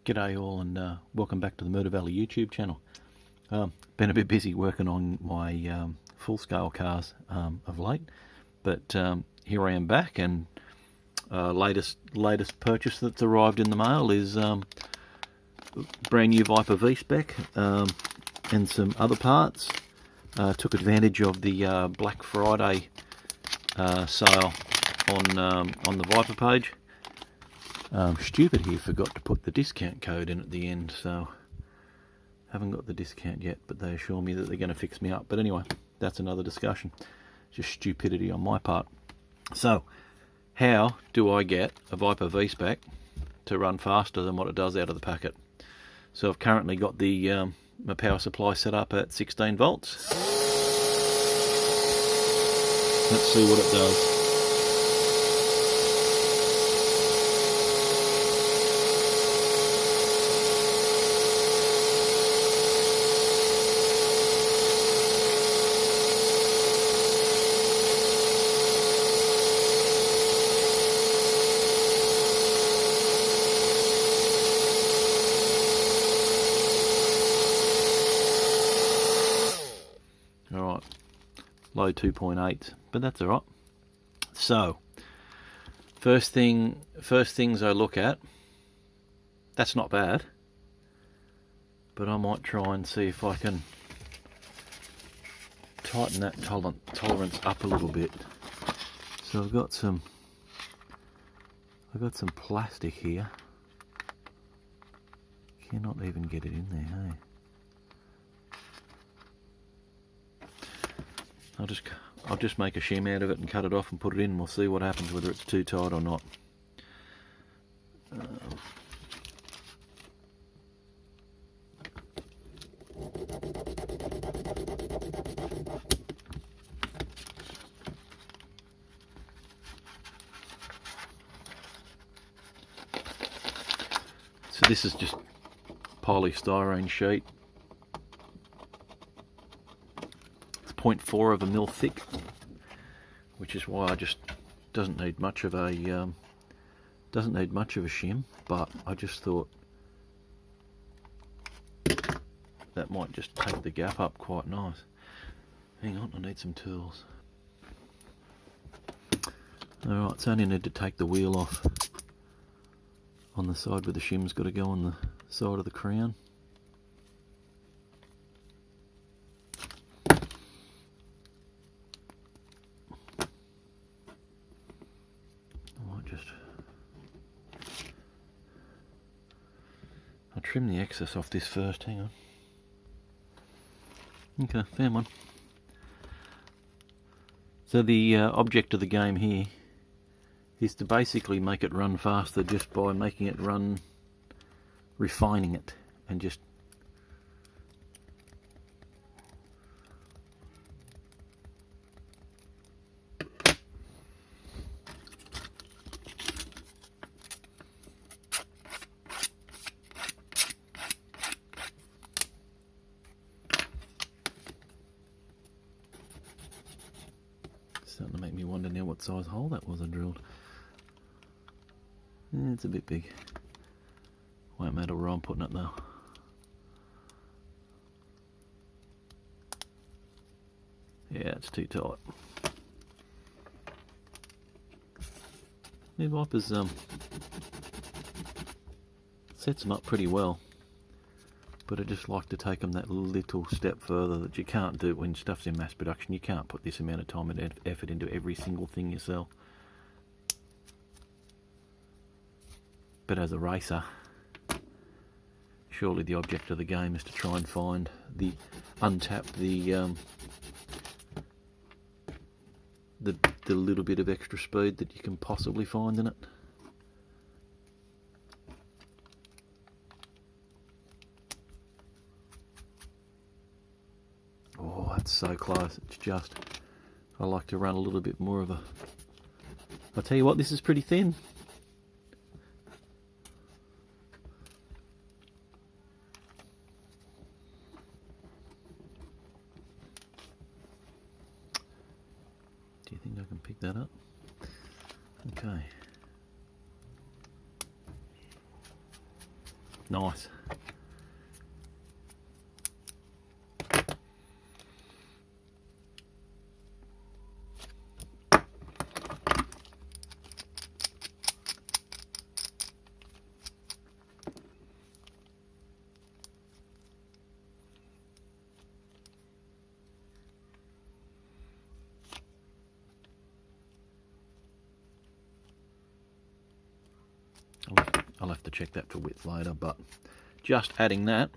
G'day all, and welcome back to the Murder Valley YouTube channel. Been a bit busy working on my full-scale cars of late, but here I am back, and latest purchase that's arrived in the mail is brand new Viper V Spec and some other parts. Took advantage of the Black Friday sale on the Viper page. Stupid here, forgot to put the discount code in at the end, so haven't got the discount yet, but they assure me that they're going to fix me up. But anyway, that's another discussion. Just stupidity on my part. So, how do I get a Viper V Spec to run faster than what it does out of the packet? So I've currently got the my power supply set up at 16 volts. Let's see what it does. Alright, low 2.8, but that's alright. So, first things I look at, that's not bad, but I might try and see if I can tighten that tolerance up a little bit. So I've got some plastic here. Cannot even get it in there, hey? I'll just make a shim out of it and cut it off and put it in, and we'll see what happens, whether it's too tight or not. So this is just polystyrene sheet. 0.4 of a mil thick, which is why I just doesn't need much of a shim. But I just thought that might just take the gap up quite nice. Hang on, I need some tools. Alright, so I only need to take the wheel off on the side where the shim's got to go on the side of the crown. I'll trim the excess off this first, hang on. Okay, fair one. So the object of the game here is to basically make it run faster just by making it run, refining it, and just starting to make me wonder now what size hole that was I drilled. Yeah, it's a bit big. Won't matter where I'm putting it though. Yeah, it's too tight. Yeah, Viper's sets them up pretty well, but I just like to take them that little step further that you can't do when stuff's in mass production. You can't put this amount of time and effort into every single thing you sell. But as a racer, surely the object of the game is to try and find untap the little bit of extra speed that you can possibly find in it. Oh, that's so close. It's just, I like to run a little bit more of a, I'll tell you what, this is pretty thin. Do you think I can pick that up? Okay. Nice. I'll have to check that for width later, but just adding that.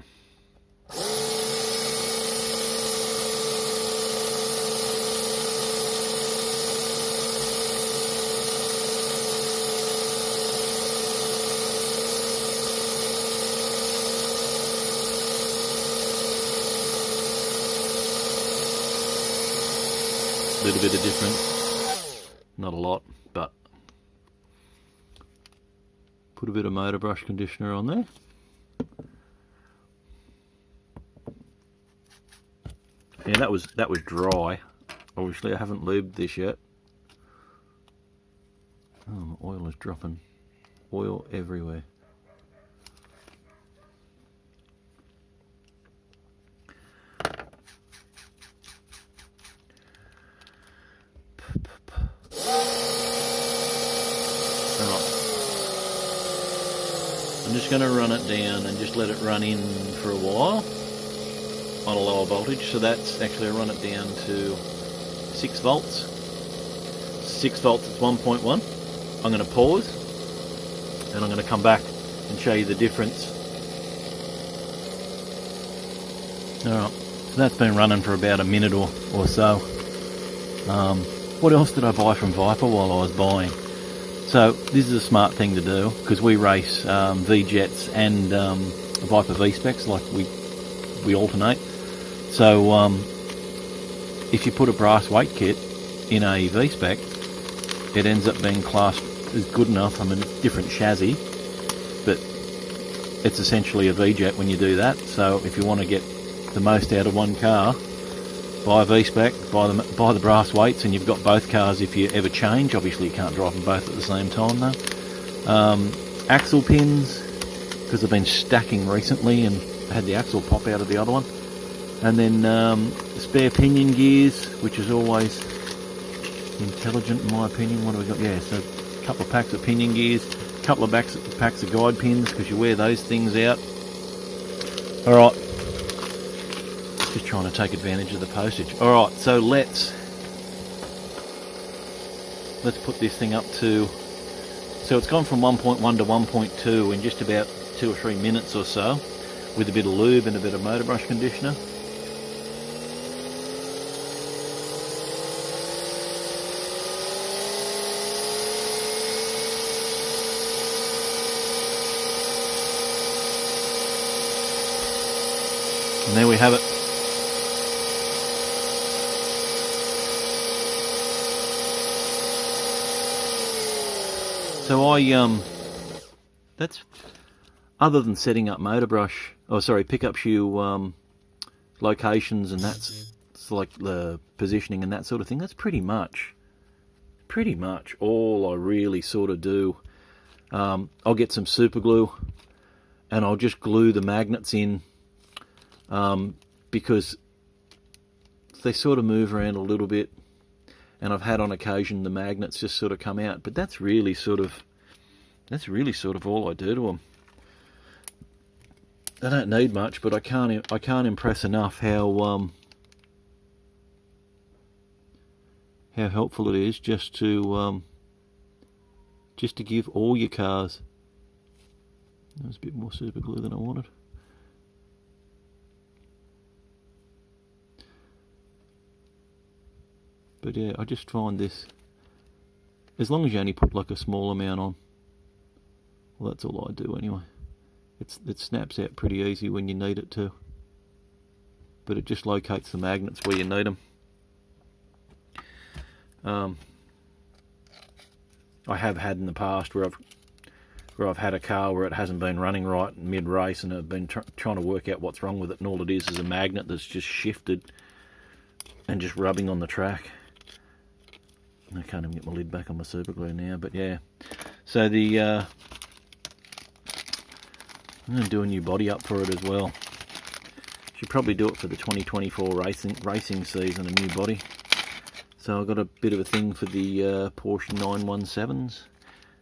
A little bit of difference, not a lot, but put a bit of motor brush conditioner on there. Yeah, that was dry. Obviously I haven't lubed this yet. Oh, my oil is dropping. Oil everywhere. I'm just going to run it down and just let it run in for a while on a lower voltage. So that's actually, I run it down to 6 volts. 6 volts is 1.1. I'm going to pause and I'm going to come back and show you the difference. Alright, so that's been running for about a minute or so. What else did I buy from Viper while I was buying? So this is a smart thing to do, because we race V-Jets and Viper V Specs, like we alternate. So if you put a brass weight kit in a V Spec, it ends up being classed as good enough. I mean, it's different chassis, but it's essentially a V-Jet when you do that. So if you want to get the most out of one car, buy a V-Spec, buy the brass weights, and you've got both cars if you ever change. Obviously you can't drive them both at the same time though. Axle pins, because I've been stacking recently and had the axle pop out of the other one. And then spare pinion gears, which is always intelligent in my opinion. What do we got? Yeah, so a couple of packs of pinion gears, a couple of packs of guide pins, because you wear those things out. Alright. Just trying to take advantage of the postage. Alright, so let's put this thing up to, so it's gone from 1.1 to 1.2 in just about 2 or 3 minutes or so, with a bit of lube and a bit of motor brush conditioner. And there we have it. So that's, other than setting up motor brush, pickup shoe locations, and that's like the positioning and that sort of thing, that's pretty much all I really sort of do. I'll get some super glue and I'll just glue the magnets in, because they sort of move around a little bit, and I've had on occasion the magnets just sort of come out, but that's really sort of all I do to them. They don't need much, but I can't impress enough how helpful it is just to give all your cars. There's a bit more super glue than I wanted. But yeah, I just find this, as long as you only put like a small amount on, well, that's all I do anyway. It snaps out pretty easy when you need it to, but it just locates the magnets where you need them. I have had in the past where I've had a car where it hasn't been running right mid-race, and I've been trying to work out what's wrong with it, and all it is a magnet that's just shifted and just rubbing on the track. I can't even get my lid back on my super glue now, but yeah. So the I'm going to do a new body up for it as well. Should probably do it for the 2024 racing season, a new body. So I've got a bit of a thing for the Porsche 917s.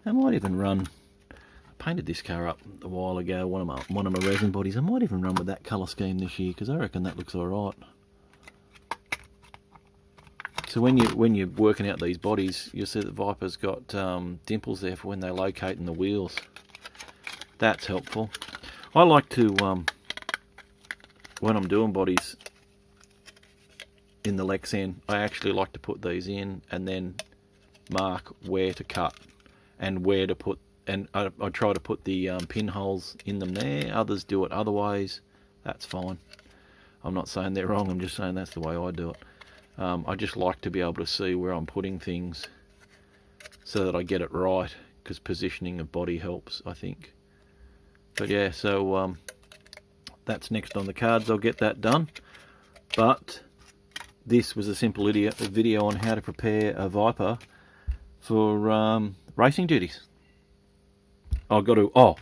I might even run. I painted this car up a while ago, one of my resin bodies. I might even run with that colour scheme this year because I reckon that looks alright. So when you're working out these bodies, you'll see that Viper's got dimples there for when they locate in the wheels. That's helpful. I like to, when I'm doing bodies in the Lexan, I actually like to put these in and then mark where to cut and where to put, and I try to put the pinholes in them there. Others do it other ways. That's fine. I'm not saying they're wrong, I'm just saying that's the way I do it. I just like to be able to see where I'm putting things so that I get it right, because positioning of body helps, I think. But yeah, so that's next on the cards. I'll get that done. But this was a simple video on how to prepare a Viper for racing duties. I've got to,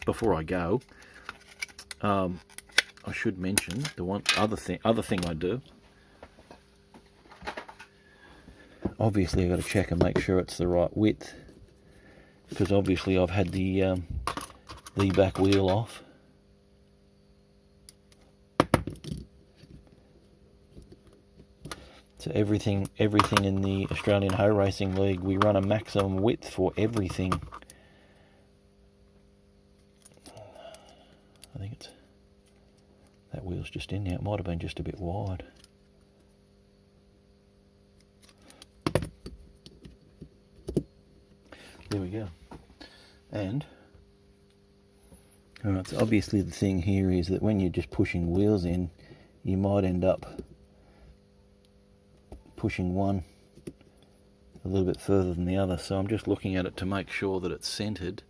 before I go, I should mention the other thing I do. Obviously I've got to check and make sure it's the right width, because obviously I've had the back wheel off. So everything in the Australian HO Racing League, we run a maximum width for everything. I think it's, that wheel's just in now. It might have been just a bit wide. There we go. And alright, so obviously the thing here is that when you're just pushing wheels in, you might end up pushing one a little bit further than the other. So I'm just looking at it to make sure that it's centered.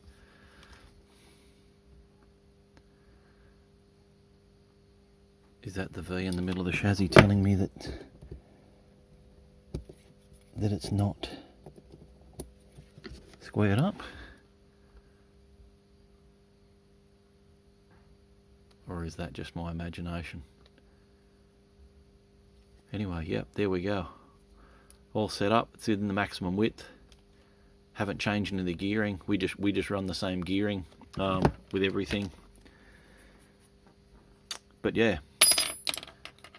Is that the V in the middle of the chassis telling me that it's not squared up? Or is that just my imagination? Anyway, yep, there we go. All set up. It's in the maximum width. Haven't changed any of the gearing. We just run the same gearing with everything. But yeah.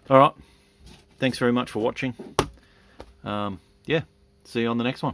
All right. Thanks very much for watching. Yeah. See you on the next one.